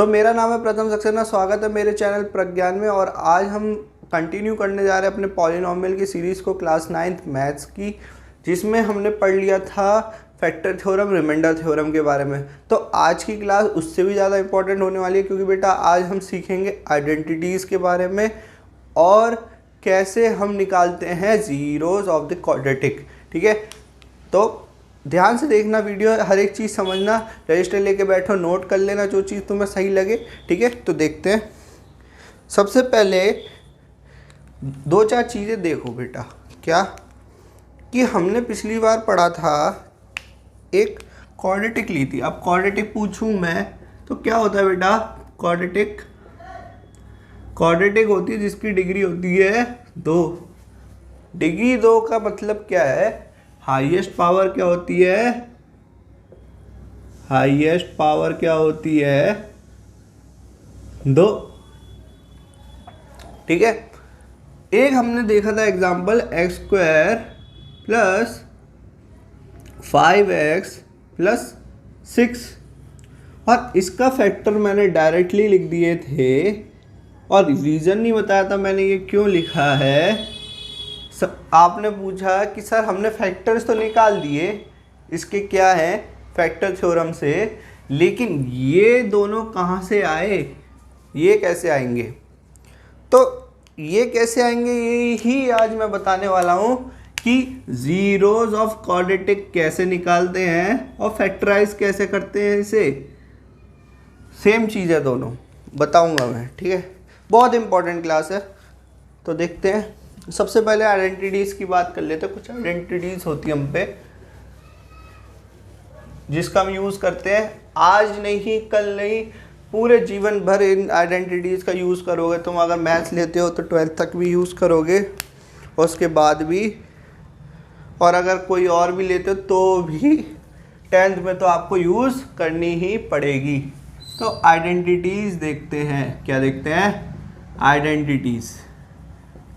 मेरा नाम है प्रथम सक्सेना। स्वागत है मेरे चैनल प्रज्ञान में। और आज हम कंटिन्यू करने जा रहे हैं अपने पॉलिनोमियल की सीरीज़ को, क्लास 9th मैथ्स की, जिसमें हमने पढ़ लिया था फैक्टर थ्योरम, रिमाइंडर थ्योरम के बारे में। तो आज की क्लास उससे भी ज़्यादा इंपॉर्टेंट होने वाली है, क्योंकि बेटा आज हम सीखेंगे आइडेंटिटीज़ के बारे में और कैसे हम निकालते हैं ज़ीरोज़ ऑफ द क्वाड्रेटिक। ठीक है, तो ध्यान से देखना वीडियो, हर एक चीज़ समझना, रजिस्टर लेके बैठो, नोट कर लेना जो चीज़ तुम्हें सही लगे। ठीक है, तो देखते हैं। सबसे पहले दो चार चीज़ें देखो बेटा, क्या कि हमने पिछली बार पढ़ा था, एक क्वाड्रेटिक ली थी। अब क्वाड्रेटिक पूछूं मैं तो क्या होता है बेटा? क्वाड्रेटिक होती है जिसकी डिग्री होती है 2। डिग्री 2 का मतलब क्या है? हाईएस्ट पावर क्या होती है? हाईएस्ट पावर क्या होती है? 2। ठीक है, एक हमने देखा था example x² plus 5x plus 6, और इसका फैक्टर मैंने डायरेक्टली लिख दिए थे और रीज़न नहीं बताया था मैंने ये क्यों लिखा है। आपने पूछा कि सर हमने फैक्टर्स तो निकाल दिए, इसके क्या है फैक्टर थ्योरम से, लेकिन ये दोनों कहाँ से आए, ये कैसे आएंगे? तो ये कैसे आएंगे यही आज मैं बताने वाला हूँ कि ज़ीरोज़ ऑफ क्वाड्रेटिक कैसे निकालते हैं और फैक्टराइज कैसे करते हैं इसे। सेम चीज़ है दोनों, बताऊँगा मैं। ठीक है, बहुत इंपॉर्टेंट क्लास है। तो देखते हैं। सबसे पहले आइडेंटिटीज़ की बात कर लेते हैं। कुछ आइडेंटिटीज़ होती है हम पे जिसका हम यूज़ करते हैं, आज नहीं कल नहीं, पूरे जीवन भर इन आइडेंटिटीज़ का यूज़ करोगे। तुम अगर मैथ्स लेते हो तो 12th तक भी यूज़ करोगे, और उसके बाद भी, और अगर कोई और भी लेते हो तो भी 10th में तो आपको यूज़ करनी ही पड़ेगी। तो आइडेंटिटीज़ देखते हैं। क्या देखते हैं? आइडेंटिटीज़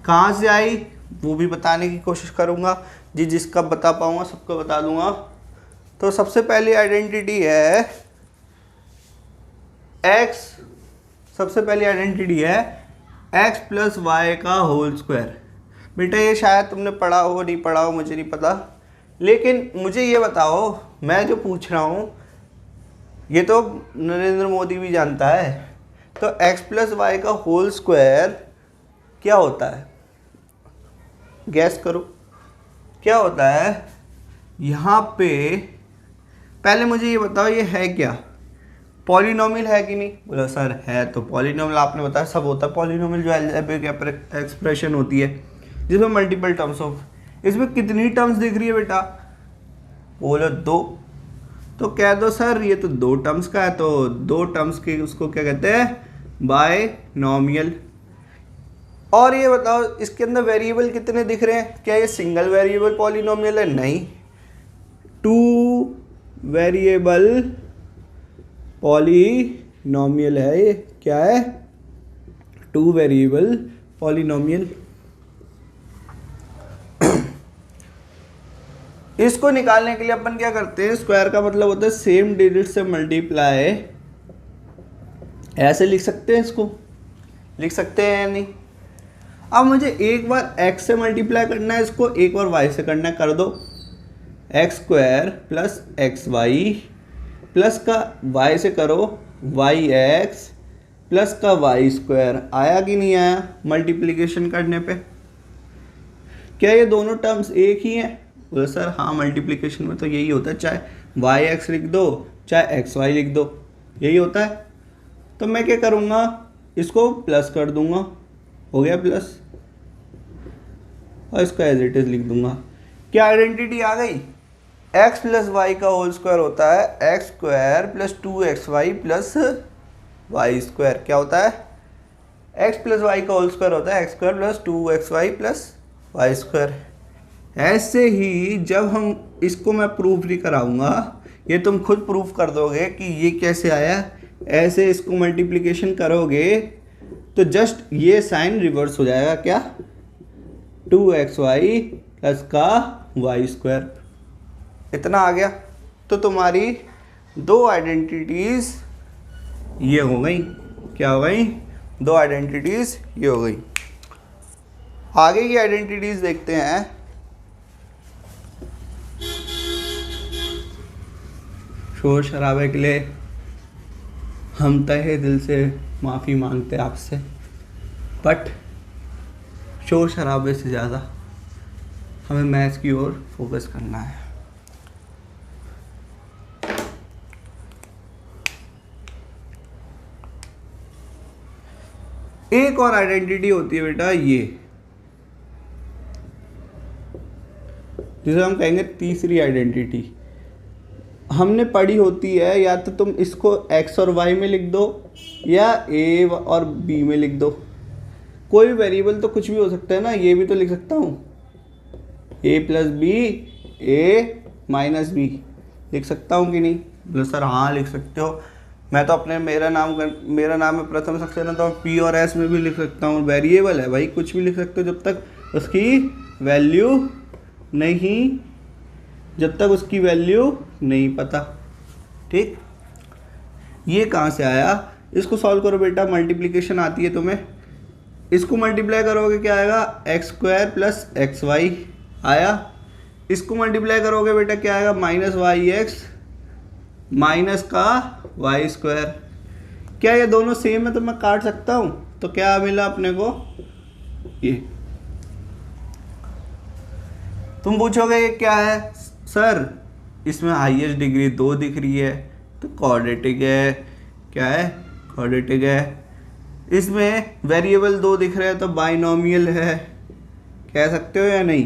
कहाँ से आई वो भी बताने की कोशिश करूँगा जी, जिसका बता पाऊँगा सबको बता दूँगा। तो सबसे पहली आइडेंटिटी है x। सबसे पहली आइडेंटिटी है x प्लस वाई का होल स्क्वायर। बेटा ये शायद तुमने पढ़ा हो, नहीं पढ़ा हो मुझे नहीं पता, लेकिन मुझे ये बताओ, मैं जो पूछ रहा हूँ ये तो नरेंद्र मोदी भी जानता है। तो x प्लस वाई का होल स्क्वायर क्या होता है? गैस करो क्या होता है यहाँ पे। पहले मुझे ये बताओ ये है क्या? पॉलिनोमियल है कि नहीं? बोला सर है। तो पॉलिनोमियल आपने बताया सब होता है पॉलिनोमियल, जो अलजेब्रिक एक्सप्रेशन होती है जिसमें मल्टीपल टर्म्स हो। इसमें कितनी टर्म्स दिख रही है बेटा? बोलो 2। तो कह दो सर ये तो 2 टर्म्स का है, तो 2 टर्म्स के उसको क्या कहते हैं? बायनोमियल। और ये बताओ इसके अंदर वेरिएबल कितने दिख रहे हैं? क्या ये सिंगल वेरिएबल पॉलिनोमियल है? नहीं, 2 वेरिएबल पॉलिनोमियल है ये। क्या है? 2 वेरिएबल पॉलिनोमियल। इसको निकालने के लिए अपन क्या करते हैं? स्क्वायर का मतलब होता है सेम डिजिट से मल्टीप्लाई। ऐसे लिख सकते हैं, इसको लिख सकते हैं या नहीं? अब मुझे एक बार x से मल्टीप्लाई करना है, इसको एक बार y से करना है, कर दो। x² प्लस xy प्लस का y से करो yx प्लस का y²। आया कि नहीं आया मल्टीप्लिकेशन करने पे? क्या ये दोनों टर्म्स एक ही हैं? बोले सर हाँ, मल्टीप्लिकेशन में तो यही होता है, चाहे yx लिख दो चाहे xy लिख दो, यही होता है। तो मैं क्या करूँगा, इसको प्लस कर दूंगा, हो गया प्लस, और इसको एज इट इज लिख दूंगा। क्या आइडेंटिटी आ गई? x प्लस वाई का होल स्क्वायर होता है x² plus 2xy plus y²। क्या होता है? x प्लस वाई का होल स्क्वायर होता है x² plus 2xy plus y²। ऐसे ही जब हम इसको मैं प्रूफ नहीं कराऊंगा, ये तुम खुद प्रूफ कर दोगे कि ये कैसे आया। ऐसे इसको मल्टीप्लिकेशन करोगे तो जस्ट ये साइन रिवर्स हो जाएगा। क्या? 2xy प्लस का y²। इतना आ गया। तो तुम्हारी 2 आइडेंटिटीज़ ये हो गई, क्या हो गई, दो आइडेंटिटीज ये हो गई। आगे की आइडेंटिटीज देखते हैं। शोर शराबे के लिए हम तहे दिल से माफ़ी मांगते हैं आपसे, बट शोर शराबे से ज़्यादा हमें मैथ्स की ओर फोकस करना है। एक और आइडेंटिटी होती है बेटा ये, जिसे हम कहेंगे तीसरी आइडेंटिटी। हमने पढ़ी होती है, या तो तुम इसको x और y में लिख दो या a और b में लिख दो। कोई भी वेरिएबल तो कुछ भी हो सकता है ना, ये भी तो लिख सकता हूँ a plus B a minus B, लिख सकता हूँ कि नहीं? बोले सर हाँ लिख सकते हो। मैं तो अपने मेरा नाम है प्रथम सक्सेना, तो p और s में भी लिख सकता हूँ। वेरिएबल है भाई, कुछ भी लिख सकते हो जब तक उसकी वैल्यू नहीं पता। ठीक, ये कहाँ से आया? इसको सॉल्व करो बेटा, मल्टीप्लिकेशन आती है तुम्हें। इसको मल्टीप्लाई करोगे क्या आएगा, X square plus X Y आया। इसको मल्टीप्लाई करोगे बेटा क्या आएगा, माइनस वाई एक्स माइनस का वाई स्क्वायर। क्या ये दोनों सेम है तो मैं काट सकता हूँ? तो क्या मिला अपने को, ये। तुम पूछोगे ये क्या है सर, इसमें हाईएस्ट डिग्री 2 दिख रही है तो क्वाड्रेटिक है। क्या है, क्वाड्रेटिक है। इसमें वेरिएबल 2 दिख रहे हैं तो बाइनोमियल है। कह सकते हो या नहीं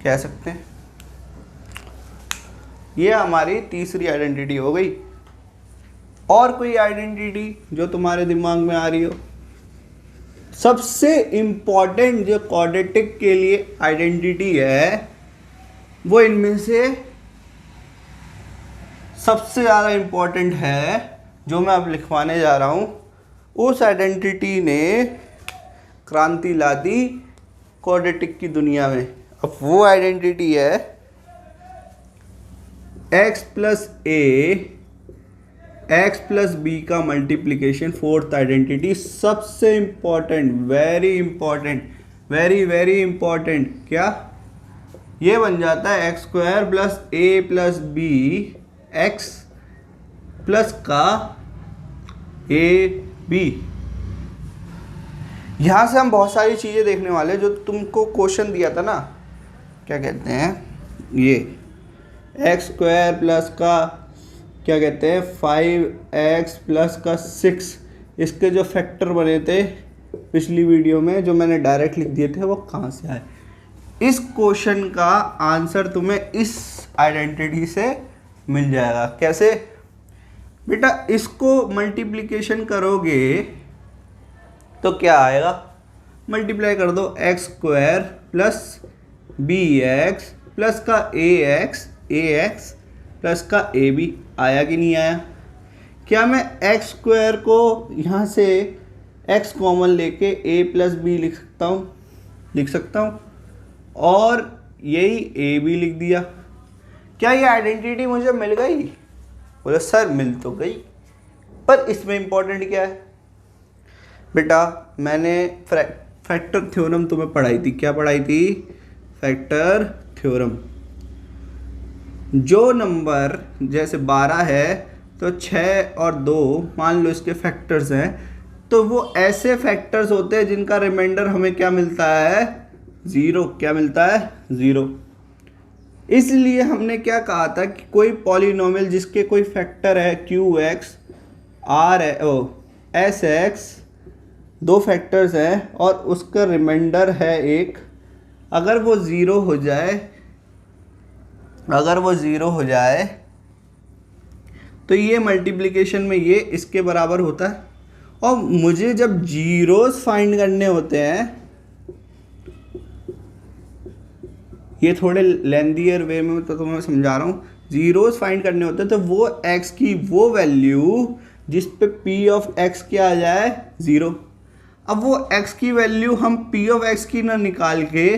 कह सकते? ये हमारी तीसरी आइडेंटिटी हो गई। और कोई आइडेंटिटी जो तुम्हारे दिमाग में आ रही हो? सबसे इम्पॉर्टेंट जो क्वाड्रेटिक के लिए आइडेंटिटी है वो इनमें से सबसे ज़्यादा इम्पॉर्टेंट है, जो मैं अब लिखवाने जा रहा हूँ। उस आइडेंटिटी ने क्रांति ला दी क्वाड्रेटिक की दुनिया में। अब वो आइडेंटिटी है x प्लस ए एक्स प्लस बी का मल्टीप्लिकेशन। फोर्थ आइडेंटिटी सबसे important, very important, very very important. क्या ये बन जाता है एक्स स्क्वायर प्लस ए प्लस बी एक्स प्लस का ए बी। यहां से हम बहुत सारी चीजें देखने वाले, जो तुमको क्वेश्चन दिया था ना, क्या कहते हैं, ये एक्स स्क्वायर प्लस का क्या कहते हैं 5x प्लस का 6, इसके जो फैक्टर बने थे पिछली वीडियो में, जो मैंने डायरेक्ट लिख दिए थे, वो कहाँ से आए? इस क्वेश्चन का आंसर तुम्हें इस आइडेंटिटी से मिल जाएगा। कैसे बेटा? इसको मल्टीप्लिकेशन करोगे तो क्या आएगा, मल्टीप्लाई कर दो, X square plus B X plus का ए एक्स प्लस का ए बी। आया कि नहीं आया? क्या मैं एक्स स्क्वायर को यहाँ से एक्स कॉमन लेके ए प्लस बी लिख सकता हूँ? लिख सकता हूँ, और यही ए बी लिख दिया। क्या ये आइडेंटिटी मुझे मिल गई? बोले सर मिल तो गई, पर इसमें इंपॉर्टेंट क्या है बेटा? मैंने फैक्टर थ्योरम तुम्हें पढ़ाई थी। क्या पढ़ाई थी? Factor theorem. जो नंबर जैसे 12 है तो 6 और 2 मान लो इसके फैक्टर्स हैं, तो वो ऐसे फैक्टर्स होते हैं जिनका रिमाइंडर हमें क्या मिलता है, 0। क्या मिलता है? 0। इसलिए हमने क्या कहा था कि कोई पॉलिनोमियल जिसके कोई फैक्टर है QX SX, 2 फैक्टर्स हैं और उसका रिमाइंडर है 1, अगर वो ज़ीरो हो जाए तो ये मल्टीप्लिकेशन में ये इसके बराबर होता है। और मुझे जब जीरोस फाइंड करने होते हैं, ये थोड़े लेंदियर वे में तो मैं समझा रहा हूँ, जीरोस फाइंड करने होते हैं तो वो x की वो वैल्यू जिस पे p ऑफ x क्या आ जाए, 0। अब वो x की वैल्यू हम p ऑफ x की ना निकाल के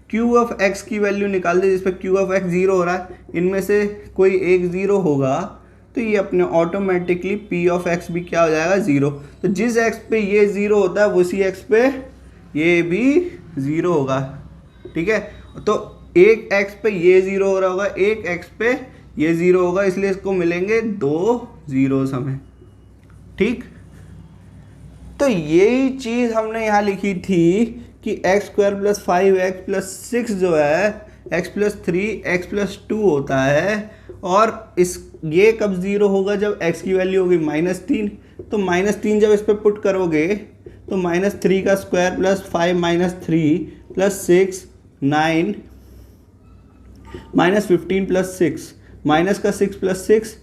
q ऑफ x की वैल्यू निकाल दे, जिस पे q ऑफ x 0 हो रहा है। इनमें से कोई एक 0 होगा तो ये अपने ऑटोमेटिकली पी ऑफ एक्स भी क्या हो जाएगा, ज़ीरो। तो जिस एक्स पे ये ज़ीरो होता है उसी एक्स पे ये भी ज़ीरो होगा, ठीक है। तो एक एक्स पे ये ज़ीरो हो रहा होगा, एक एक्स पे ये ज़ीरो होगा, इसलिए इसको मिलेंगे दो ज़ीरोस हमें, ठीक। तो यही चीज़ हमने यहाँ लिखी थी कि एक्स स्क्वायर प्लस 5x+6 जो है x+3x+2 होता है, और इस ये कब ज़ीरो होगा, जब x की वैल्यू होगी -3। तो -3 जब इस पर पुट करोगे तो -3 का स्क्वायर प्लस 5 - 3 + 6 9 -15 + 6 माइनस का 6 + 6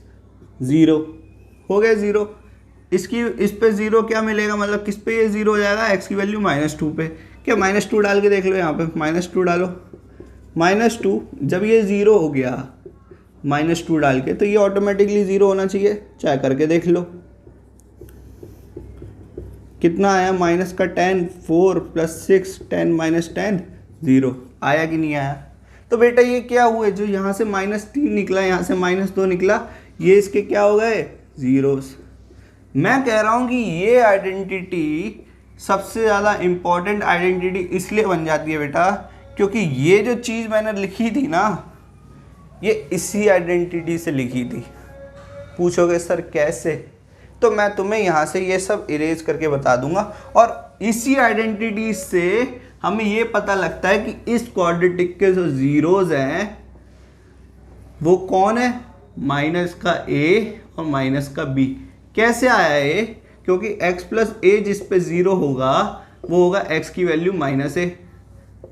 0 हो गया ज़ीरो। इसकी इस पे ज़ीरो क्या मिलेगा, मतलब किस पे ये ज़ीरो हो जाएगा, x की वैल्यू -2 पे। क्या -2 डाल के देख लो, यहाँ पे -2 डालो, -2 जब ये ज़ीरो हो गया -2 डाल के, तो ये ऑटोमेटिकली ज़ीरो होना चाहिए, चाहे करके देख लो। कितना आया, माइनस का 10 4 + 6 10 - 10 0 आया कि नहीं आया। तो बेटा ये क्या हुए, जो यहाँ से -3 निकला, यहाँ से -2 निकला, ये इसके क्या हो गए, ज़ीरोस। मैं कह रहा हूँ कि ये आइडेंटिटी सबसे ज़्यादा इम्पॉर्टेंट आइडेंटिटी इसलिए बन जाती है बेटा, क्योंकि ये जो चीज़ मैंने लिखी थी ना, ये इसी आइडेंटिटी से लिखी थी। पूछोगे सर कैसे, तो मैं तुम्हें यहाँ से ये सब इरेज करके बता दूंगा। और इसी आइडेंटिटी से हमें ये पता लगता है कि इस क्वाड्रेटिक के जो ज़ीरोज़ हैं वो कौन है, माइनस का a और माइनस का b। कैसे आया ये, क्योंकि x + a जिस पे ज़ीरो होगा वो होगा x की वैल्यू -a।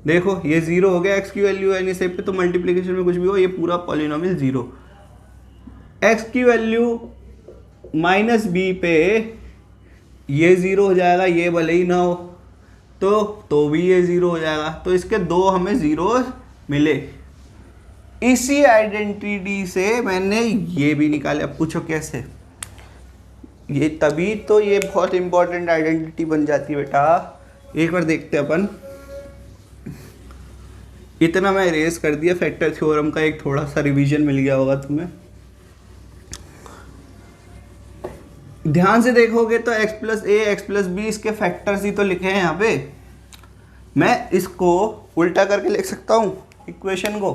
देखो ये ज़ीरो हो गया, x की वैल्यू है इस पे, तो मल्टीप्लिकेशन में कुछ भी हो ये पूरा पॉलिनोमियल ज़ीरो। x की वैल्यू -b पे ये ज़ीरो हो जाएगा, ये भले ही ना हो तो भी ये ज़ीरो हो जाएगा। तो इसके दो हमें ज़ीरो मिले। इसी आइडेंटिटी से मैंने ये भी निकाले। अब पूछो कैसे, ये तभी तो ये बहुत इंपॉर्टेंट आइडेंटिटी बन जाती है बेटा। एक बार देखते हैं अपन, इतना मैं इरेज कर दिया, फैक्टर थ्योरम का एक थोड़ा सा रिवीजन मिल गया होगा तुम्हें। ध्यान से देखोगे तो x + a x + b इसके फैक्टर्स ही तो लिखे हैं यहाँ पे। मैं इसको उल्टा करके लिख सकता हूँ इक्वेशन को,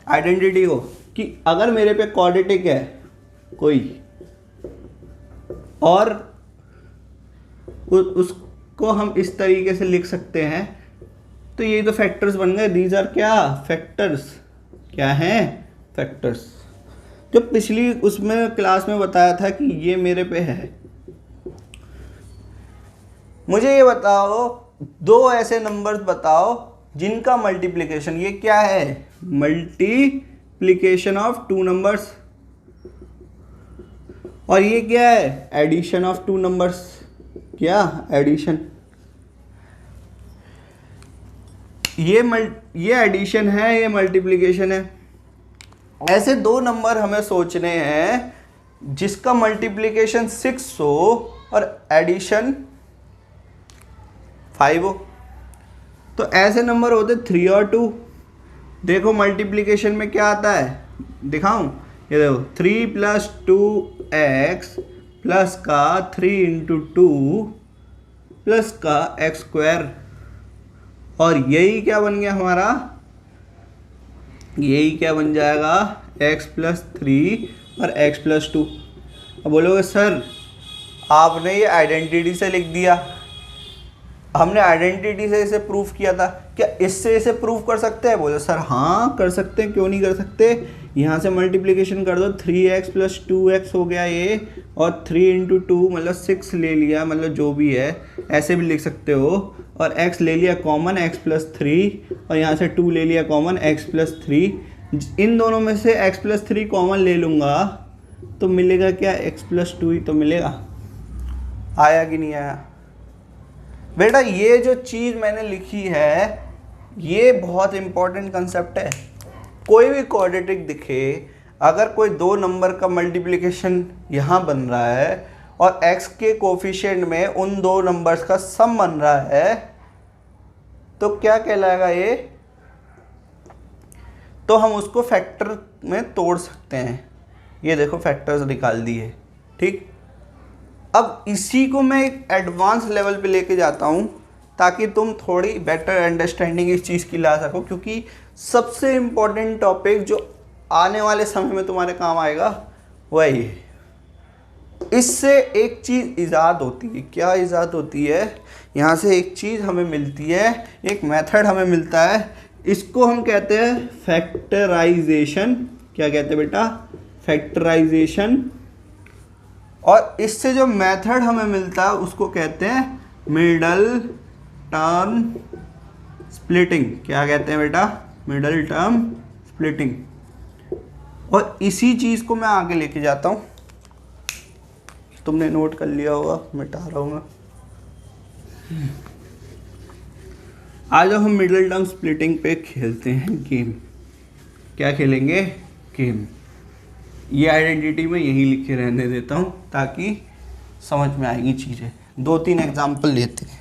आइडेंटिटी को, कि अगर मेरे पे क्वाड्रेटिक है कोई और उसको हम इस तरीके से लिख सकते हैं, तो ये तो फैक्टर्स बन गए। दीज आर क्या, फैक्टर्स। क्या हैं, फैक्टर्स। जो पिछली उसमें क्लास में बताया था कि ये मेरे पे है। मुझे ये बताओ, दो ऐसे नंबर्स बताओ जिनका मल्टीप्लिकेशन, ये क्या है, मल्टीप्लिकेशन ऑफ टू नंबर्स, और ये क्या है, एडिशन ऑफ टू नंबर्स। क्या, एडिशन। ये एडिशन है, ये मल्टीप्लिकेशन है। ऐसे दो नंबर हमें सोचने हैं जिसका मल्टीप्लिकेशन 6 हो और एडिशन 5 हो। तो ऐसे नंबर होते 3 और 2। देखो मल्टीप्लिकेशन में क्या आता है, दिखाऊं, ये देखो 3 + 2x प्लस का 3 × 2 प्लस का x², और यही क्या बन गया हमारा, यही क्या बन जाएगा, x + 3 और x + 2। अब बोलोगे सर आपने ये आइडेंटिटी से लिख दिया, हमने आइडेंटिटी से इसे प्रूफ किया था, क्या इससे इसे प्रूफ कर सकते हैं। बोले सर हाँ कर सकते हैं, क्यों नहीं कर सकते। यहाँ से मल्टीप्लिकेशन कर दो, 3x + 2x हो गया ये, और 3 × 2 मतलब 6 ले लिया, मतलब जो भी है ऐसे भी लिख सकते हो, और x ले लिया कॉमन, x + 3, और यहाँ से 2 ले लिया कॉमन, x + 3। इन दोनों में से x + 3 कॉमन ले लूँगा तो मिलेगा क्या, x + 2 ही तो मिलेगा। आया कि नहीं आया बेटा। ये जो चीज़ मैंने लिखी है ये बहुत इंपॉर्टेंट कंसेप्ट है। कोई भी क्वाड्रेटिक दिखे, अगर कोई दो नंबर का मल्टीप्लिकेशन यहाँ बन रहा है और x के कोफिशिएंट में उन दो नंबर्स का सम बन रहा है, तो क्या कहलाएगा ये, तो हम उसको फैक्टर में तोड़ सकते हैं। ये देखो फैक्टर्स निकाल दिए, ठीक। अब इसी को मैं एक एडवांस लेवल पे लेके जाता हूँ ताकि तुम थोड़ी बेटर अंडरस्टैंडिंग इस चीज़ की ला सको, क्योंकि सबसे इम्पोर्टेंट टॉपिक जो आने वाले समय में तुम्हारे काम आएगा वही है। इससे एक चीज़ ईजाद होती है। क्या ईजाद होती है? यहाँ से एक चीज़ हमें मिलती है, एक मेथड हमें मिलता है, इसको हम कहते हैं फैक्टराइजेशन। क्या कहते हैं बेटा? फैक्टराइजेशन। और इससे जो मेथड हमें मिलता है उसको कहते हैं मिडल टर्म स्प्लिटिंग। क्या कहते हैं बेटा? Middle term splitting. और इसी चीज़ को मैं आगे लेके जाता हूँ, तुमने नोट कर लिया होगा, मिटा रहा हूँ मैं। आज हम मिडल टर्म स्प्लिटिंग पे खेलते हैं गेम। क्या खेलेंगे? गेम। ये आइडेंटिटी में यही लिखे रहने देता हूँ ताकि समझ में आएगी चीज़ें। 2-3 एग्जाम्पल लेते हैं,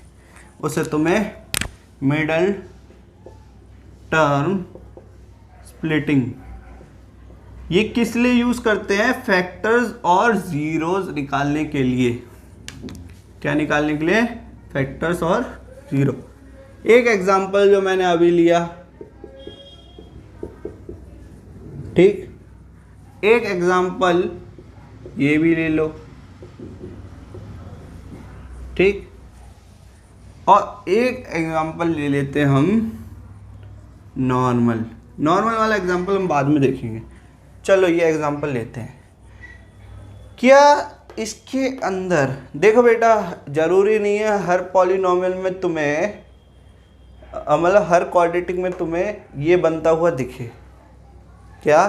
उससे तुम्हें मिडल टर्म स्प्लिटिंग ये किस लिए यूज़ करते हैं? फैक्टर्स और ज़ीरोज़ निकालने के लिए। क्या निकालने के लिए? फैक्टर्स और ज़ीरो। एक एग्जांपल जो मैंने अभी लिया, ठीक, एक एग्जांपल ये भी ले लो, ठीक, और एक एग्जांपल ले लेते हैं हम नॉर्मल वाला एग्जांपल हम बाद में देखेंगे। चलो ये एग्जांपल लेते हैं। क्या इसके अंदर देखो बेटा, ज़रूरी नहीं है हर पॉलिनोमियल में तुम्हें मतलब हर क्वाड्रेटिक में तुम्हें ये बनता हुआ दिखे। क्या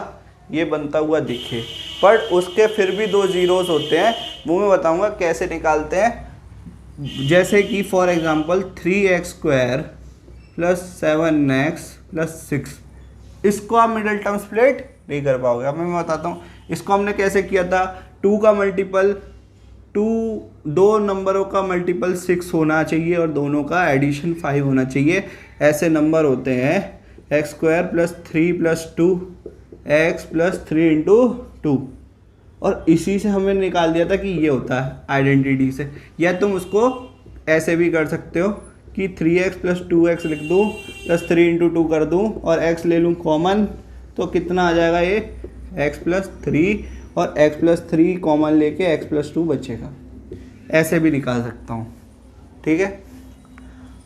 ये बनता हुआ दिखे? पर उसके फिर भी 2 ज़ीरोज़ होते हैं, वो मैं बताऊंगा कैसे निकालते हैं। जैसे कि फॉर एग्जांपल 3x² + 7x + 6, इसको आप मिडल टर्म स्प्लिट नहीं कर पाओगे। अब मैं बताता हूँ इसको हमने कैसे किया था। 2 का मल्टीपल 2, 2 नंबरों का मल्टीपल 6 होना चाहिए और दोनों का एडिशन 5 होना चाहिए। ऐसे नंबर होते हैं x² + 3 + 2 x + 3 × 2, और इसी से हमने निकाल दिया था कि ये होता है आइडेंटिटी से। या तुम उसको ऐसे भी कर सकते हो कि 3x + 2x लिख दूँ + 3 × 2 कर दूँ और x ले लूँ कॉमन, तो कितना आ जाएगा? ये x + 3, और x + 3 कॉमन लेके x + 2 बचेगा। ऐसे भी निकाल सकता हूँ, ठीक है।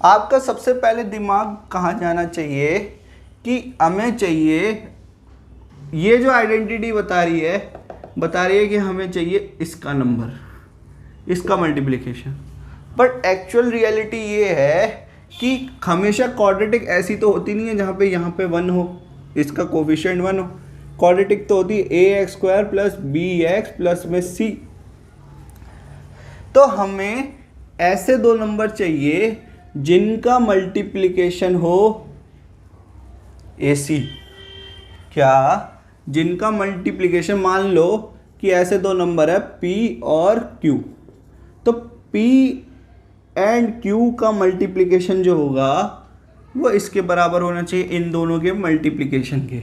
आपका सबसे पहले दिमाग कहाँ जाना चाहिए कि हमें चाहिए, ये जो आइडेंटिटी बता रही है कि हमें चाहिए इसका नंबर, इसका मल्टीप्लिकेशन। बट एक्चुअल रियलिटी ये है कि हमेशा क्वाड्रेटिक ऐसी तो होती नहीं है जहाँ पे यहाँ पे 1 हो, इसका कोफिशिएंट 1 हो। क्वाड्रेटिक तो होती है ax² + bx + में c। तो हमें ऐसे 2 नंबर चाहिए जिनका मल्टीप्लिकेशन हो ac। क्या? जिनका मल्टीप्लिकेशन, मान लो कि ऐसे 2 नंबर है p और q, तो p एंड q का मल्टीप्लिकेशन जो होगा वो इसके बराबर होना चाहिए, इन दोनों के मल्टीप्लिकेशन के।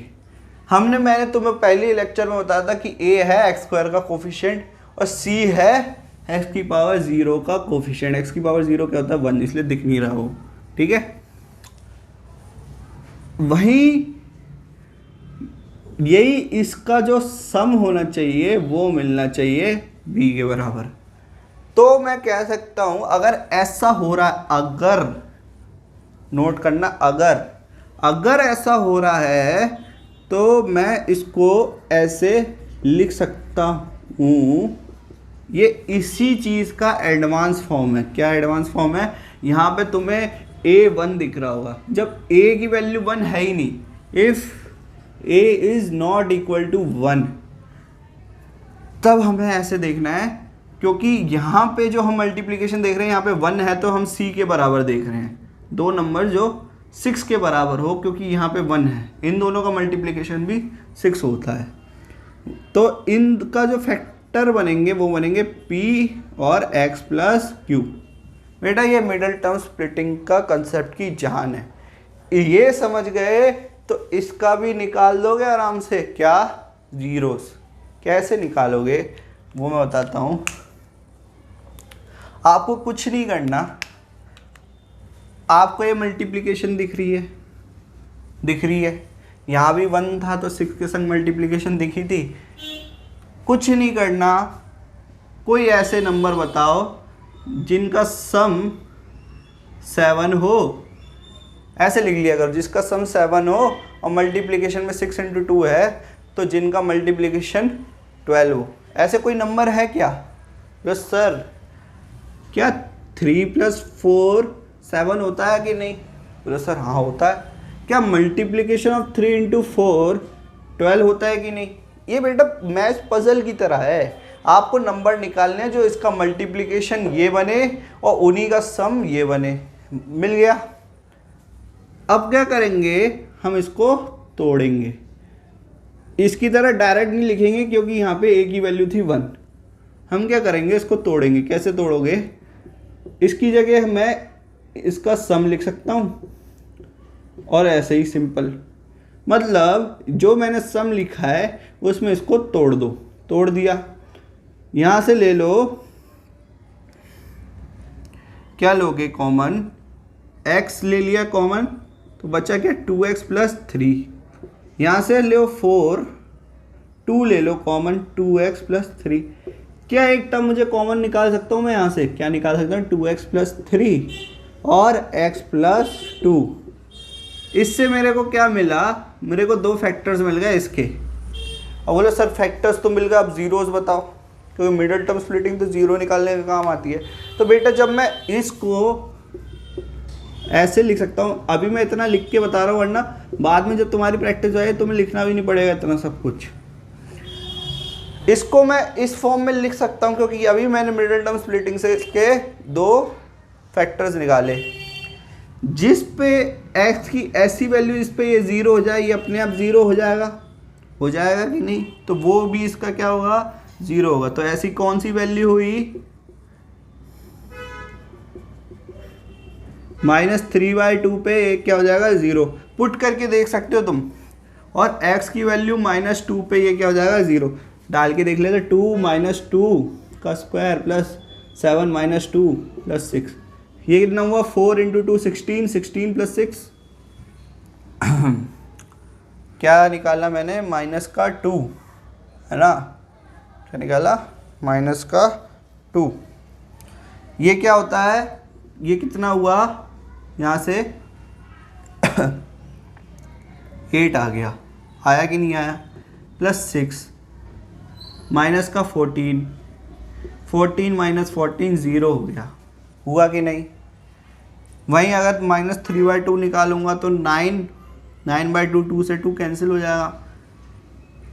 मैंने तुम्हें पहले लेक्चर में बताया था कि a है x² का कोफिशिएंट और c है x⁻0 का कोफिशिएंट। x⁻0 क्या होता है? 1, इसलिए दिख नहीं रहा हो, ठीक है। वहीं यही इसका जो सम होना चाहिए वो मिलना चाहिए b के बराबर। तो मैं कह सकता हूं अगर ऐसा हो रहा है, अगर, नोट करना, अगर ऐसा हो रहा है तो मैं इसको ऐसे लिख सकता हूँ। ये इसी चीज़ का एडवांस फॉर्म है। क्या एडवांस फॉर्म है? यहाँ पे तुम्हें a1 दिख रहा होगा, जब a की वैल्यू 1 है ही नहीं, if a is not equal to 1, तब हमें ऐसे देखना है, क्योंकि यहाँ पे जो हम मल्टीप्लिकेशन देख रहे हैं यहाँ पे 1 है तो हम c के बराबर देख रहे हैं। 2 नंबर जो 6 के बराबर हो, क्योंकि यहाँ पे 1 है, इन दोनों का मल्टीप्लिकेशन भी 6 होता है। तो इनका जो फैक्टर बनेंगे वो बनेंगे p और x + q। बेटा ये मिडल टर्म स्प्लिटिंग का कंसेप्ट की जान है। ये समझ गए तो इसका भी निकाल दोगे आराम से। क्या? ज़ीरोस। कैसे निकालोगे वो मैं बताता हूँ। आपको कुछ नहीं करना, आपको ये मल्टीप्लिकेशन दिख रही है, यहाँ भी 1 था तो 6 के संग मल्टीप्लिकेशन दिखी थी। कुछ नहीं करना, कोई ऐसे नंबर बताओ जिनका सम 7 हो, ऐसे लिख लिया करो, जिसका सम 7 हो और मल्टीप्लिकेशन में 6 × 2 है तो जिनका मल्टीप्लिकेशन 12 हो। ऐसे कोई नंबर है क्या? जो सर क्या 3 + 4 7 होता है कि नहीं? बोलो सर हाँ होता है। क्या मल्टीप्लिकेशन ऑफ 3 × 4 12 होता है कि नहीं? ये बेटा मैथ पजल की तरह है, आपको नंबर निकालने हैं जो इसका मल्टीप्लिकेशन ये बने और उन्हीं का सम ये बने। मिल गया। अब क्या करेंगे, हम इसको तोड़ेंगे। इसकी तरह डायरेक्ट नहीं लिखेंगे क्योंकि यहाँ पे a की वैल्यू थी 1। हम क्या करेंगे, इसको तोड़ेंगे। कैसे तोड़ोगे? इसकी जगह मैं इसका सम लिख सकता हूँ और ऐसे ही सिंपल, मतलब जो मैंने सम लिखा है उसमें इसको तोड़ दो। तोड़ दिया, यहाँ से ले लो, क्या लोगे कॉमन, x ले लिया कॉमन तो बचा क्या 2x + 3। यहाँ से लो 4, 2 ले लो कॉमन, 2x + 3। क्या एक टर्म मुझे कॉमन निकाल सकता हूँ मैं यहाँ से? क्या निकाल सकता हूँ? 2x + 3 और x + 2। इससे मेरे को क्या मिला? मेरे को 2 फैक्टर्स मिल गए इसके। अब बोले सर फैक्टर्स तो मिल गए, अब जीरोस बताओ, क्योंकि मिडिल टर्म स्प्लिटिंग तो जीरो निकालने का काम आती है। तो बेटा जब मैं इसको ऐसे लिख सकता हूँ, अभी मैं इतना लिख के बता रहा हूँ, वरना बाद में जब तुम्हारी प्रैक्टिस आए तुम्हें लिखना भी नहीं पड़ेगा इतना सब कुछ। इसको मैं इस फॉर्म में लिख सकता हूँ क्योंकि अभी मैंने मिडिल टर्म स्प्लिटिंग से इसके 2 फैक्टर्स निकाले। जिस पे x की ऐसी वैल्यू इस पे ये 0 हो जाए, ये अपने आप 0 हो जाएगा कि नहीं? तो वो भी इसका क्या होगा? 0 होगा। तो ऐसी कौन सी वैल्यू हुई? -3/2 पे एक क्या हो जाएगा? 0। पुट करके देख सकते हो तुम। और x की वैल्यू -2 पे ये क्या हो जाएगा? 0। डाल के देख लेते। 2 - 2 का स्क्वायर प्लस 7 - 2 + 6, ये कितना हुआ? 4 × 2 16, 16 + 6 क्या निकाला मैंने? -2 है ना? क्या निकाला? -2। ये क्या होता है? ये कितना हुआ? यहाँ से 8 आ गया, आया कि नहीं आया? +6 -14, 14 - 14 0 हो गया, हुआ कि नहीं? वहीं अगर -3/2 निकालूंगा तो 9/2, 2 से 2 कैंसिल हो जाएगा।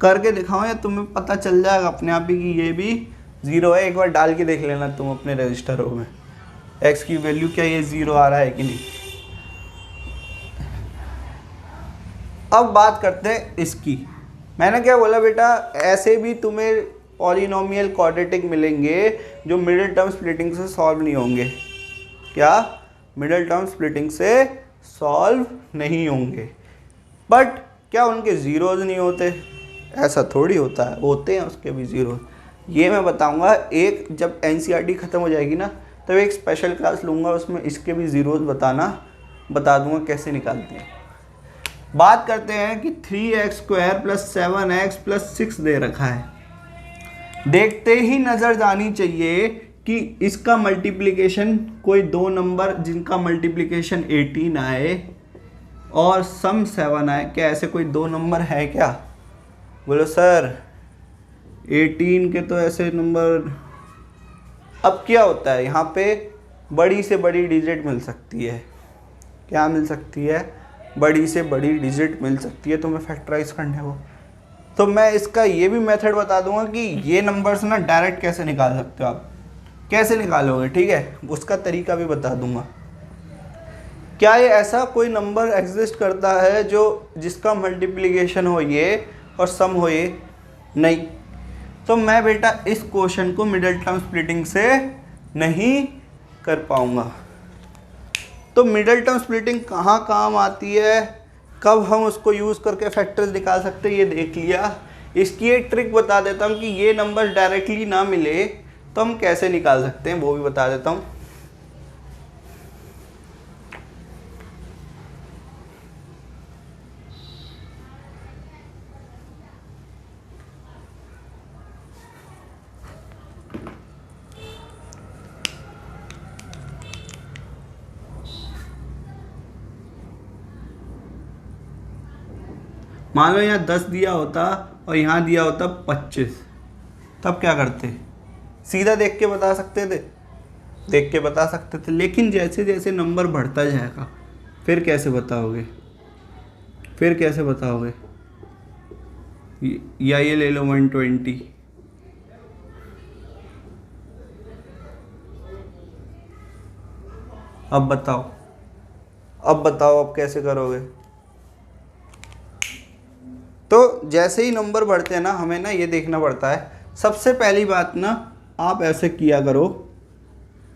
करके दिखाओ या तुम्हें पता चल जाएगा अपने आप ही कि ये भी 0 है। एक बार डाल के देख लेना तुम अपने रजिस्टरों में, x की वैल्यू क्या ये 0 आ रहा है कि नहीं। अब बात करते हैं इसकी। मैंने क्या बोला बेटा, ऐसे भी तुम्हें पॉलिनोमियल क्वाड्रेटिक मिलेंगे जो मिडिल टर्म स्प्लिटिंग से सॉल्व नहीं होंगे। क्या? मिडिल टर्म स्प्लिटिंग से सॉल्व नहीं होंगे। बट क्या उनके ज़ीरोज़ नहीं होते? ऐसा थोड़ी होता है, होते हैं उसके भी ज़ीरो। ये मैं बताऊंगा एक, जब NCERT ख़त्म हो जाएगी ना तब एक स्पेशल क्लास लूँगा, उसमें इसके भी ज़ीरोज़ बता दूंगा कैसे निकालते हैं। बात करते हैं कि 3x² + 7x + 6 दे रखा है। देखते ही नज़र जानी चाहिए कि इसका मल्टीप्लिकेशन कोई 2 नंबर जिनका मल्टीप्लिकेशन 18 आए और सम 7 आए। क्या ऐसे कोई 2 नंबर है क्या? बोलो सर 18 के तो ऐसे नंबर। अब क्या होता है यहाँ पे, बड़ी से बड़ी डिजिट मिल सकती है। क्या मिल सकती है? बड़ी से बड़ी डिजिट मिल सकती है तुम्हें फैक्टराइज करने को। तो मैं इसका ये भी मेथड बता दूंगा कि ये नंबर्स ना डायरेक्ट कैसे निकाल सकते हो। आप कैसे निकालोगे, ठीक है, उसका तरीका भी बता दूंगा। क्या ये ऐसा कोई नंबर एग्जिस्ट करता है जो जिसका मल्टीप्लिकेशन हो ये और सम हो ये? नहीं। तो मैं बेटा इस क्वेश्चन को मिडिल टर्म स्प्लिटिंग से नहीं कर पाऊंगा। तो मिडिल टर्म स्प्लिटिंग कहाँ काम आती है, कब हम उसको यूज़ करके फैक्टर्स निकाल सकते हैं, ये देख लिया। इसकी एक ट्रिक बता देता हूँ कि ये नंबर डायरेक्टली ना मिले तो हम कैसे निकाल सकते हैं, वो भी बता देता हूँ। मान लो यहाँ 10 दिया होता और यहाँ दिया होता 25, तब क्या करते? सीधा देख के बता सकते थे, लेकिन जैसे जैसे नंबर बढ़ता जाएगा फिर कैसे बताओगे? या ये ले लो 120, अब बताओ अब कैसे करोगे? तो जैसे ही नंबर बढ़ते हैं ना, हमें ना ये देखना पड़ता है। सबसे पहली बात ना, आप ऐसे किया करो,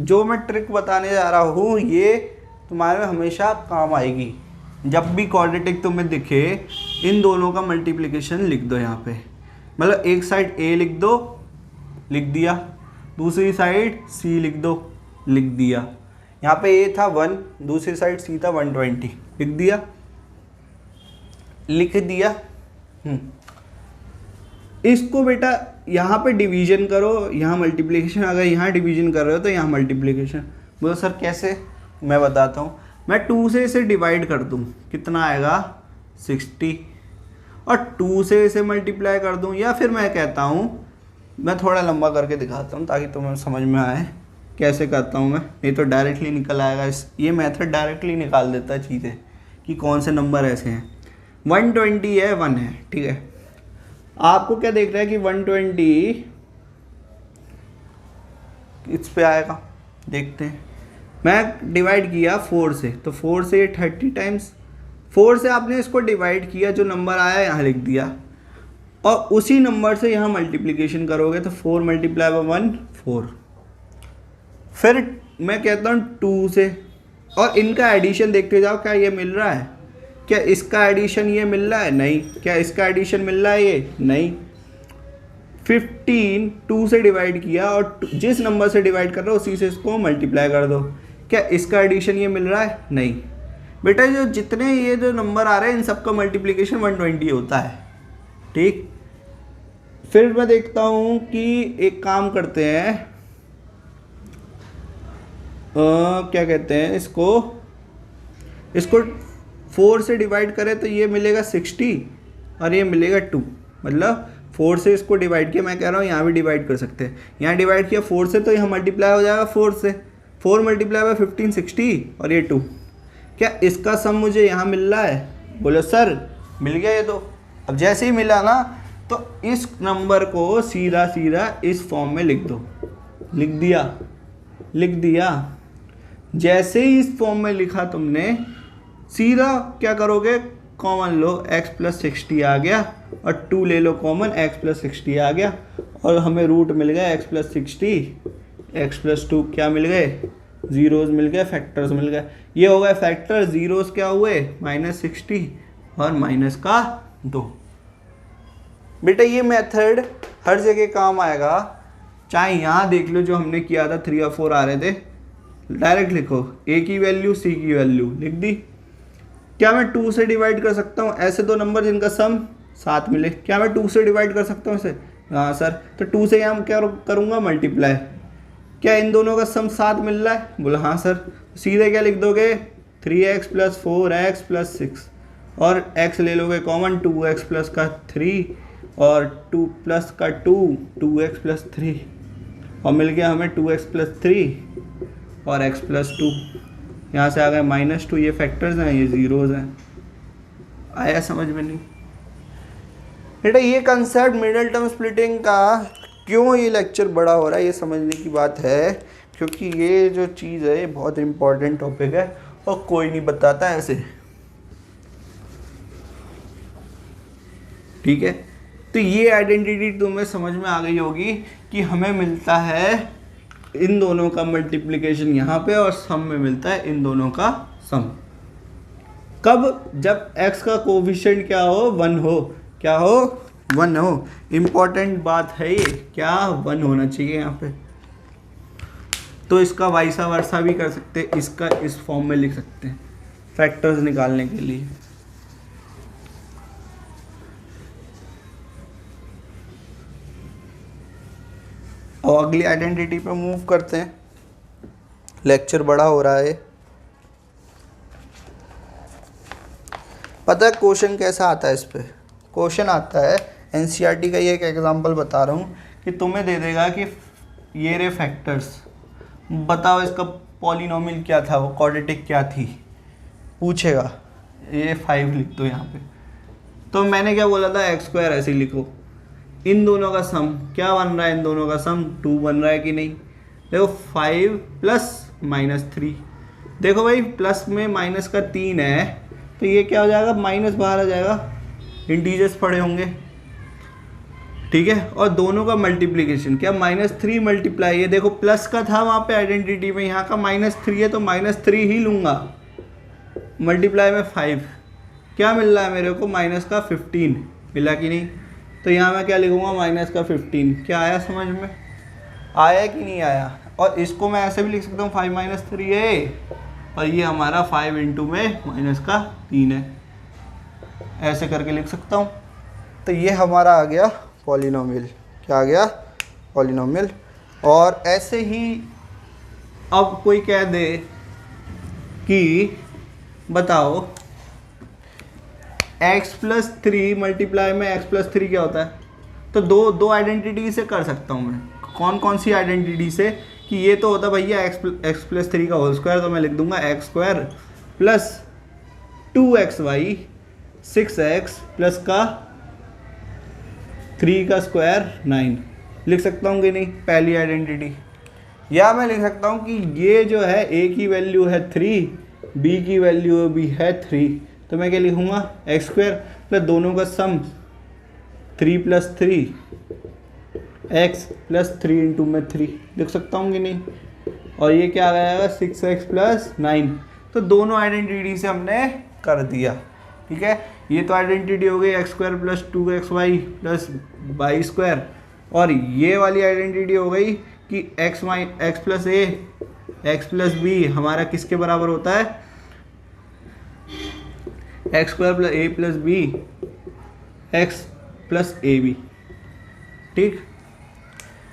जो मैं ट्रिक बताने जा रहा हूँ ये तुम्हारे में हमेशा काम आएगी। जब भी क्वाड्रेटिक तुम्हें दिखे, इन दोनों का मल्टीप्लिकेशन लिख दो यहाँ पे। मतलब एक साइड a लिख दो, लिख दिया, दूसरी साइड c लिख दो, लिख दिया। यहाँ पे a था 1, दूसरी साइड c था 120, लिख दिया। इसको बेटा यहाँ पे डिवीजन करो, यहाँ मल्टीप्लिकेशन। अगर यहाँ डिवीजन कर रहे हो तो यहाँ मल्टीप्लिकेशन। बोलो सर कैसे? मैं बताता हूँ। मैं 2 से इसे डिवाइड कर दूँ, कितना आएगा? 60। और 2 से इसे मल्टीप्लाई कर दूँ, या फिर मैं कहता हूँ, मैं थोड़ा लंबा करके दिखाता हूँ ताकि तुम्हें समझ में आए कैसे करता हूँ मैं, नहीं तो डायरेक्टली निकल आएगा। ये मेथड डायरेक्टली निकाल देता है चीज़ें कि कौन से नंबर ऐसे हैं। 120 है, 1 है, ठीक है। आपको क्या देख रहा है कि 120 इस पे आएगा? देखते हैं। मैं डिवाइड किया 4 से, तो 4 से 30 टाइम्स, 4 से आपने इसको डिवाइड किया, जो नंबर आया यहाँ लिख दिया, और उसी नंबर से यहाँ मल्टीप्लिकेशन करोगे तो 4 मल्टीप्लाई बाय 1 4। फिर मैं कहता हूँ 2 से, और इनका एडिशन देखते जाओ, क्या ये मिल रहा है? क्या इसका एडिशन ये मिल रहा है? नहीं। क्या इसका एडिशन मिल रहा है? ये नहीं। 15 2 से डिवाइड किया, और जिस नंबर से डिवाइड कर रहा हो उसी से इसको मल्टीप्लाई कर दो। क्या इसका एडिशन ये मिल रहा है? नहीं। बेटा जो जितने ये जो नंबर आ रहे हैं इन सबका मल्टीप्लिकेशन 120 होता है, ठीक। फिर मैं देखता हूँ कि एक काम करते हैं, क्या कहते हैं इसको 4 से डिवाइड करें तो ये मिलेगा 60 और ये मिलेगा 2। मतलब 4 से इसको डिवाइड किया, मैं कह रहा हूँ यहाँ भी डिवाइड कर सकते हैं। यहाँ डिवाइड किया 4 से तो यहाँ मल्टीप्लाई हो जाएगा 4 से, 4 मल्टीप्लाई बाय 15 60 और ये 2। क्या इसका सम मुझे यहाँ मिल रहा है? बोलो सर मिल गया ये तो। अब जैसे ही मिला ना, तो इस नंबर को सीधा सीधा इस फॉर्म में लिख दो। लिख दिया। जैसे ही इस फॉर्म में लिखा तुमने, सीधा क्या करोगे? कॉमन लो, x प्लस 60 आ गया, और 2 ले लो कॉमन, x प्लस 60 आ गया, और हमें रूट मिल गया x प्लस 60, x प्लस 2 क्या मिल गए? जीरोस मिल गए, फैक्टर्स मिल गए। ये हो गए फैक्टर। जीरोस क्या हुए? -60 और माइनस का 2। बेटा ये मेथड हर जगह काम आएगा। चाहे यहाँ देख लो, जो हमने किया था 3 और 4 आ रहे थे, डायरेक्ट लिखो a की वैल्यू c की वैल्यू लिख दी। क्या मैं 2 से डिवाइड कर सकता हूँ ऐसे दो नंबर जिनका सम 7 मिले? क्या मैं 2 से डिवाइड कर सकता हूँ इसे? हाँ सर। तो 2 से यहाँ क्या करूँगा? मल्टीप्लाई। क्या इन दोनों का सम 7 मिल रहा है? बोला हाँ सर। सीधे क्या लिख दोगे? 3x प्लस 4x प्लस 6, और x ले लोगे कॉमन, 2x प्लस का 3 और 2 प्लस का 2, 2x प्लस 3, और मिल गया हमें 2x प्लस 3 और x प्लस 2। यहाँ से आ गए -2। ये फैक्टर्स हैं, ये जीरोज हैं। आया समझ में? नहीं बेटा ये कंसेप्ट मिडिल टर्म स्प्लिटिंग का क्यों ये लेक्चर बड़ा हो रहा है, ये समझने की बात है, क्योंकि ये जो चीज़ है ये बहुत इंपॉर्टेंट टॉपिक है और कोई नहीं बताता ऐसे, ठीक है। तो ये आइडेंटिटी तुम्हें समझ में आ गई होगी कि हमें मिलता है इन दोनों का मल्टीप्लिकेशन यहाँ पे, और सम में मिलता है इन दोनों का सम। कब? जब x का कोफिशिएंट क्या हो? 1 हो। क्या हो? 1 हो। इम्पॉर्टेंट बात है ये, क्या 1 होना चाहिए यहाँ पे। तो इसका वाइसा वर्सा भी कर सकते हैं, इसका इस फॉर्म में लिख सकते हैं फैक्टर्स निकालने के लिए। और अगली आइडेंटिटी पे मूव करते हैं, लेक्चर बड़ा हो रहा है। पता है क्वेश्चन कैसा आता है इस पे? क्वेश्चन आता है एनसीईआरटी का, ये एक एग्जांपल बता रहा हूँ कि तुम्हें दे देगा कि ये रे फैक्टर्स, बताओ इसका पॉलिनोमियल क्या था, वो क्वाड्रेटिक क्या थी, पूछेगा। ये 5 लिख दो यहाँ पे। तो मैंने क्या बोला था, x स्क्वायर ऐसे लिखो। इन दोनों का सम क्या बन रहा है, इन दोनों का सम 2 बन रहा है कि नहीं। देखो 5 प्लस माइनस 3, देखो भाई प्लस में माइनस का 3 है, तो ये क्या हो जाएगा, माइनस बाहर आ जाएगा, इंटीजर्स पड़े होंगे, ठीक है। और दोनों का मल्टीप्लिकेशन क्या, -3 मल्टीप्लाई, ये देखो प्लस का था वहाँ पे आइडेंटिटी में, यहाँ का -3 है तो -3 ही लूँगा, मल्टीप्लाई में 5, क्या मिल रहा है मेरे को, माइनस का 15 मिला कि नहीं। तो यहाँ मैं क्या लिखूँगा, माइनस का 15। क्या आया समझ में, आया कि नहीं आया। और इसको मैं ऐसे भी लिख सकता हूँ 5 - 3 है, और ये हमारा 5 इंटू में माइनस का 3 है, ऐसे करके लिख सकता हूँ। तो ये हमारा आ गया पॉलिनोमियल, क्या आ गया, पॉलिनोमियल। और ऐसे ही अब कोई कह दे कि बताओ x + 3 मल्टीप्लाई में x + 3 क्या होता है। तो दो आइडेंटिटी से कर सकता हूँ मैं। कौन कौन सी आइडेंटिटी से, कि ये तो होता भैया x + 3 का होल स्क्वायर, तो मैं लिख दूंगा x square plus 2xy 6x plus का 3 का स्क्वायर 9, लिख सकता हूँ कि नहीं, पहली आइडेंटिटी। या मैं लिख सकता हूँ कि ये जो है a की वैल्यू है 3, b की वैल्यू भी है 3, तो मैं क्या लिखूँगा, एक्स स्क्वायर प्लस दोनों का सम 3 + 3 x + 3 इंटू में 3, लिख सकता हूँ कि नहीं। और ये क्या आ जाएगा, 6x + 9। तो दोनों आइडेंटिटी से हमने कर दिया, ठीक है। ये तो आइडेंटिटी हो गई x square plus 2xy plus y square, और ये वाली आइडेंटिटी हो गई कि x + a x + b हमारा किसके बराबर होता है, x square plus a plus b x plus A B, ठीक।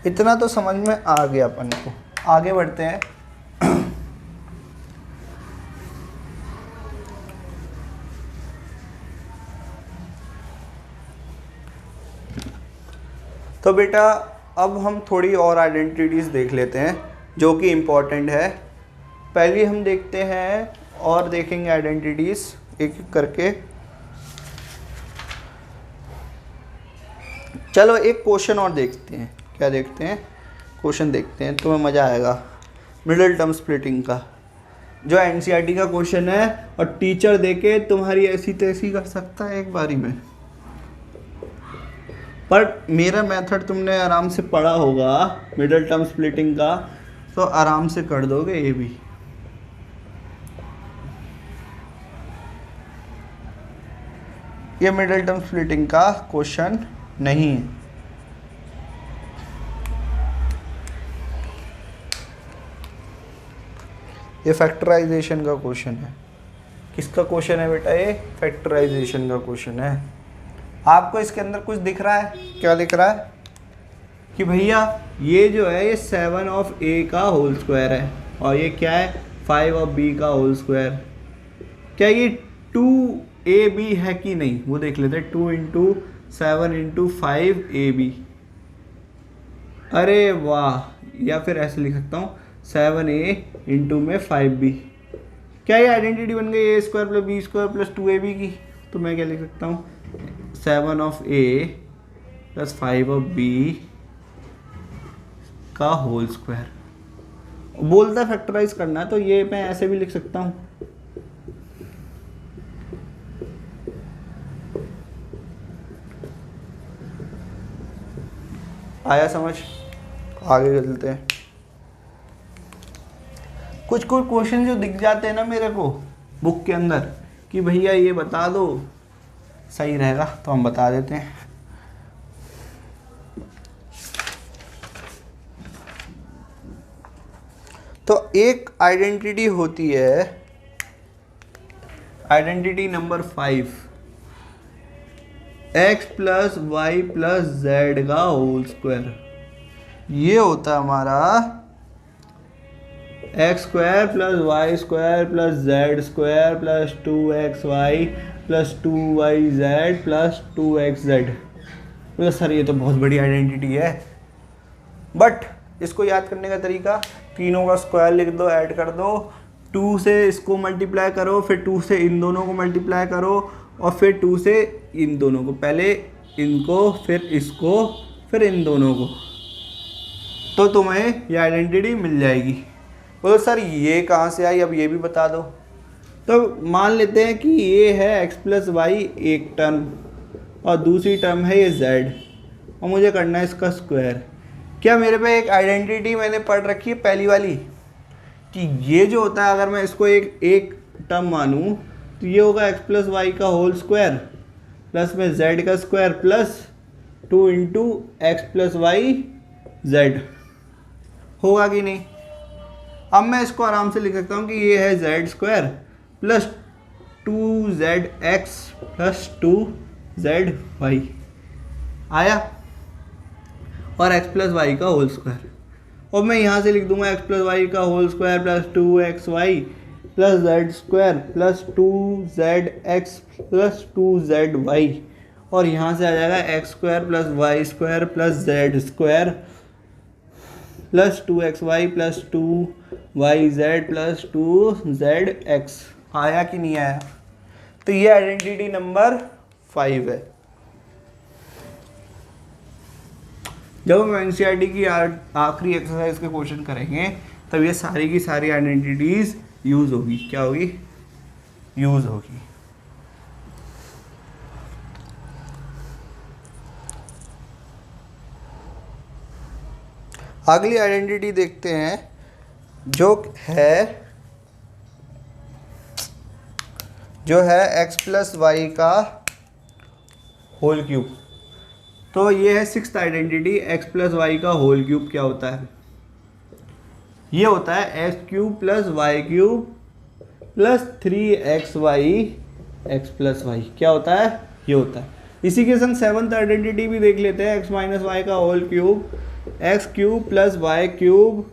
इतना तो समझ में आ गया अपन को। आगे बढ़ते हैं। तो बेटा अब हम थोड़ी और आइडेंटिटीज़ देख लेते हैं जो कि इम्पोर्टेंट है। पहली हम देखते हैं और देखेंगे आइडेंटिटीज़ एक एक करके। चलो एक क्वेश्चन और देखते हैं, क्या देखते हैं, क्वेश्चन देखते हैं, तुम्हें मज़ा आएगा। मिडिल टर्म स्प्लिटिंग का जो एनसीईआरटी का क्वेश्चन है, और टीचर देके तुम्हारी ऐसी तैसी कर सकता है एक बारी में। पर मेरा मेथड तुमने आराम से पढ़ा होगा मिडिल टर्म स्प्लिटिंग का, तो आराम से कर दोगे ये भी। ये मिडिल टर्म स्प्लिटिंग का क्वेश्चन नहीं है। ये फैक्टराइजेशन का क्वेश्चन है। किसका क्वेश्चन है बेटा, ये फैक्टराइजेशन का क्वेश्चन है। आपको इसके अंदर कुछ दिख रहा है, क्या लिख रहा है कि भैया ये जो है ये 7 ऑफ a का होल स्क्वायर है, और ये क्या है 5 ऑफ b का होल स्क्वायर। क्या ये 2ab है कि नहीं, वो देख लेते हैं। 2 × 7 × 5ab, अरे वाह। या फिर ऐसे लिख सकता हूँ 7a इंटू में 5b। क्या ये आइडेंटिटी बन गई a square plus b square plus 2ab की। तो मैं क्या लिख सकता हूँ 7 of a plus 5 of b का होल स्क्वायर। बोलता फैक्टराइज करना है, तो ये मैं ऐसे भी लिख सकता हूँ। आया समझ, आगे चलते हैं। कुछ क्वेश्चन जो दिख जाते हैं ना मेरे को बुक के अंदर कि भैया ये बता दो, सही रहेगा तो हम बता देते हैं। तो एक आइडेंटिटी होती है identity number 5, x plus Y plus Z का होल स्क्वायर। ये होता है हमारा X square plus Y square plus Z square plus 2xy plus 2yz plus 2xz। तो सर ये तो बहुत बड़ी आइडेंटिटी है, बट इसको याद करने का तरीका, तीनों का स्क्वायर लिख दो, ऐड कर दो, 2 से इसको मल्टीप्लाई करो, फिर 2 से इन दोनों को मल्टीप्लाई करो, और फिर 2 से इन दोनों को, पहले इनको फिर इसको फिर इन दोनों को, तो तुम्हें ये आइडेंटिटी मिल जाएगी। बोलो सर ये कहाँ से आई, अब ये भी बता दो। तो मान लेते हैं कि ये है x प्लस वाई एक टर्म और दूसरी टर्म है ये z, और मुझे करना है इसका स्क्वायर। क्या मेरे पे एक आइडेंटिटी मैंने पढ़ रखी है पहली वाली कि ये जो होता है, अगर मैं इसको एक टर्म मानूँ तो ये होगा x प्लस वाई का होल स्क्वायर प्लस में z का square plus 2 into X plus Y Z. होगा कि नहीं? अब मैं इसको आराम से लिख सकता हूँ कि ये है Z square plus 2zx plus 2zy आया, और x प्लस वाई का होल स्क्वायर। और मैं यहाँ से लिख दूंगा x प्लस वाई का whole square plus 2xy plus Z square plus 2zx plus 2zy, और यहाँ से आ जाएगा X square plus Y square plus Z square plus 2xy plus 2yz plus 2zx। आया कि नहीं आया? तो ये आइडेंटिटी नंबर 5 है। जब हम एनसीईआरटी की आखिरी एक्सरसाइज के क्वेश्चन करेंगे तब ये सारी की सारी आइडेंटिटीज यूज होगी। क्या होगी? यूज होगी। अगली आइडेंटिटी देखते हैं जो है x प्लस वाई का होल क्यूब। तो ये है 6th identity, x plus Y का होल क्यूब क्या होता है? ये होता है X cube plus Y cube plus 3xy X plus Y. क्या होता है? ये होता है। इसी के संग 7th आइडेंटिटी भी देख लेते हैं, x माइनस वाई का whole cube X cube plus Y cube,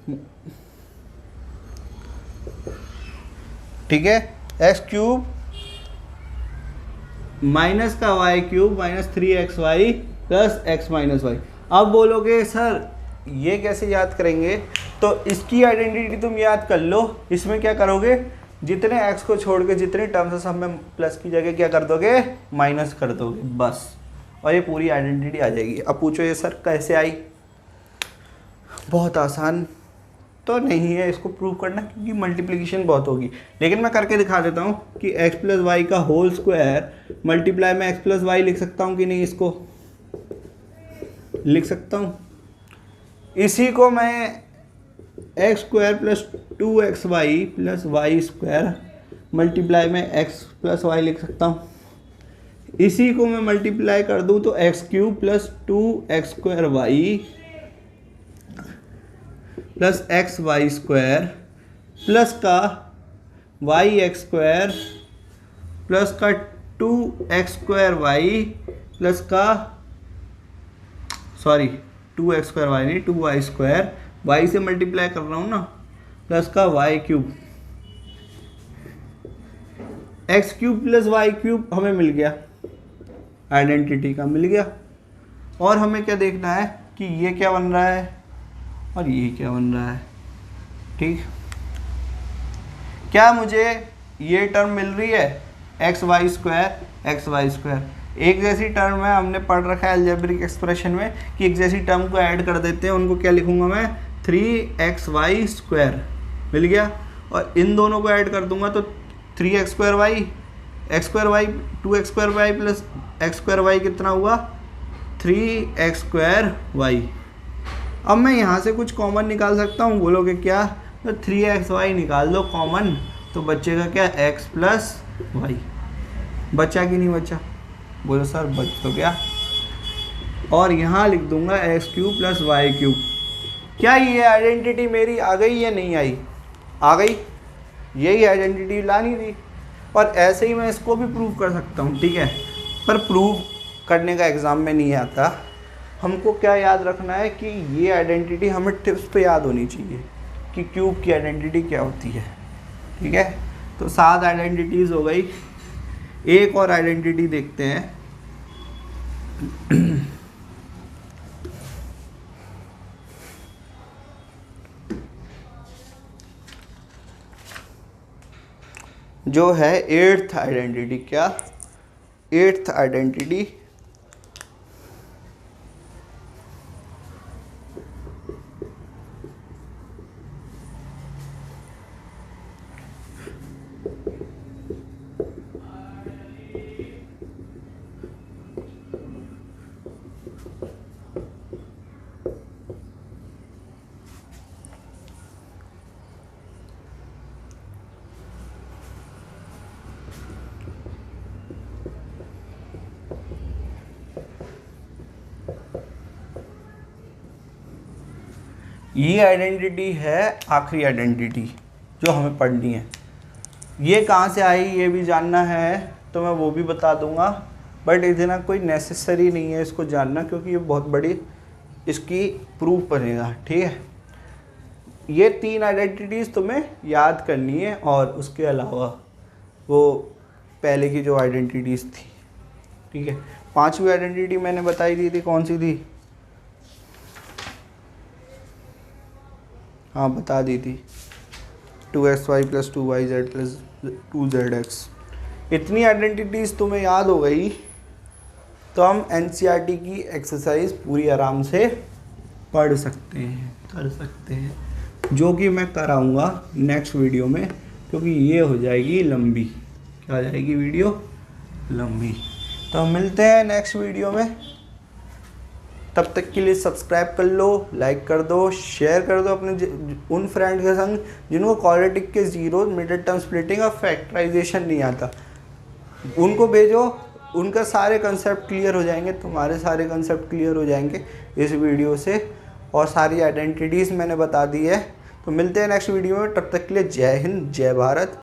ठीक है, एक्स क्यूब माइनस का Y cube minus 3xy plus X minus Y. अब बोलोगे सर ये कैसे याद करेंगे? तो इसकी आइडेंटिटी तुम याद कर लो। इसमें क्या करोगे, जितने x को छोड़ के जितने टर्म्स है सब में प्लस की जगह क्या कर दोगे? माइनस कर दोगे, बस, और ये पूरी आइडेंटिटी आ जाएगी। अब पूछो ये सर कैसे आई? बहुत आसान तो नहीं है इसको प्रूव करना, क्योंकि मल्टीप्लिकेशन बहुत होगी, लेकिन मैं करके दिखा देता हूँ कि x प्लस वाई का होल स्क्वायर मल्टीप्लाई में x प्लस वाई लिख सकता हूँ कि नहीं? इसको लिख सकता हूँ। इसी को मैं X square plus 2xy plus Y square multiply में x प्लस वाई लिख सकता हूँ। इसी को मैं मल्टीप्लाई कर दूँ तो X cube plus 2x square Y plus X Y square plus का वाई एक्स स्क्वायर प्लस का 2x स्क्वायर वाई प्लस का 2x स्क्वायर वाई नहीं 2y स्क्वायर, वाई से मल्टीप्लाई कर रहा हूँ ना, प्लस का Y cube, X cube plus Y cube हमें मिल गया, आइडेंटिटी का मिल गया। और हमें क्या देखना है कि ये क्या बन रहा है और ये क्या बन रहा है। ठीक, क्या मुझे ये टर्म मिल रही है एक्स वाई स्क्वायर, एक जैसी टर्म है, हमने पढ़ रखा है अलजेब्रिक एक्सप्रेशन में कि एक जैसी टर्म को ऐड कर देते हैं, उनको क्या लिखूंगा मैं? 3xy स्क्वायर मिल गया, और इन दोनों को ऐड कर दूंगा तो 3x square Y X square Y 2x square Y plus X square Y कितना हुआ? 3x square Y. अब मैं यहाँ से कुछ कॉमन निकाल सकता हूँ, बोलोगे क्या? तो 3xy निकाल दो कॉमन, तो बचेगा क्या? x plus Y. बचा कि नहीं बचा? बोलो सर बच तो गया। और यहाँ लिख दूंगा X cube plus Y cube. क्या ये आइडेंटिटी मेरी आ गई या नहीं आई? आ गई, यही आइडेंटिटी लानी थी। और ऐसे ही मैं इसको भी प्रूव कर सकता हूँ, ठीक है, पर प्रूव करने का एग्ज़ाम में नहीं आता। हमको क्या याद रखना है कि ये आइडेंटिटी हमें टिप्स पे याद होनी चाहिए कि क्यूब की आइडेंटिटी क्या होती है, ठीक है। तो 7 आइडेंटिटीज़ हो गई। एक और आइडेंटिटी देखते हैं। जो है 8th आइडेंटिटी। क्या? 8th आइडेंटिटी ये आइडेंटिटी है आखिरी आइडेंटिटी जो हमें पढ़नी है। ये कहाँ से आई ये भी जानना है तो मैं वो भी बता दूंगा, बट इतना कोई नेसेसरी नहीं है इसको जानना, क्योंकि ये बहुत बड़ी इसकी प्रूफ बनेगा, ठीक है। ये 3 आइडेंटिटीज़ तुम्हें याद करनी है, और उसके अलावा वो पहले की जो आइडेंटिटीज़ थी, ठीक है। 5वीं आइडेंटिटी मैंने बताई दी थी, कौन सी थी? हाँ बता दी थी, 2xy + 2yz + 2zx। इतनी आइडेंटिटीज़ तुम्हें याद हो गई तो हम NCERT की एक्सरसाइज पूरी आराम से पढ़ सकते हैं, कर सकते हैं, जो कि मैं कराऊंगा नेक्स्ट वीडियो में, क्योंकि ये हो जाएगी लंबी। क्या हो जाएगी वीडियो? लंबी। तो मिलते हैं नेक्स्ट वीडियो में, तब तक के लिए सब्सक्राइब कर लो, लाइक कर दो, शेयर कर दो अपने उन फ्रेंड के संग जिनको क्वाड्रेटिक के जीरो, मिडिल टर्म स्प्लिटिंग और फैक्टराइजेशन नहीं आता। उनको भेजो, उनका सारे कंसेप्ट क्लियर हो जाएंगे, तुम्हारे सारे कंसेप्ट क्लियर हो जाएंगे इस वीडियो से, और सारी आइडेंटिटीज़ मैंने बता दी है। तो मिलते हैं नेक्स्ट वीडियो में, तब तक के लिए जय हिंद, जय भारत।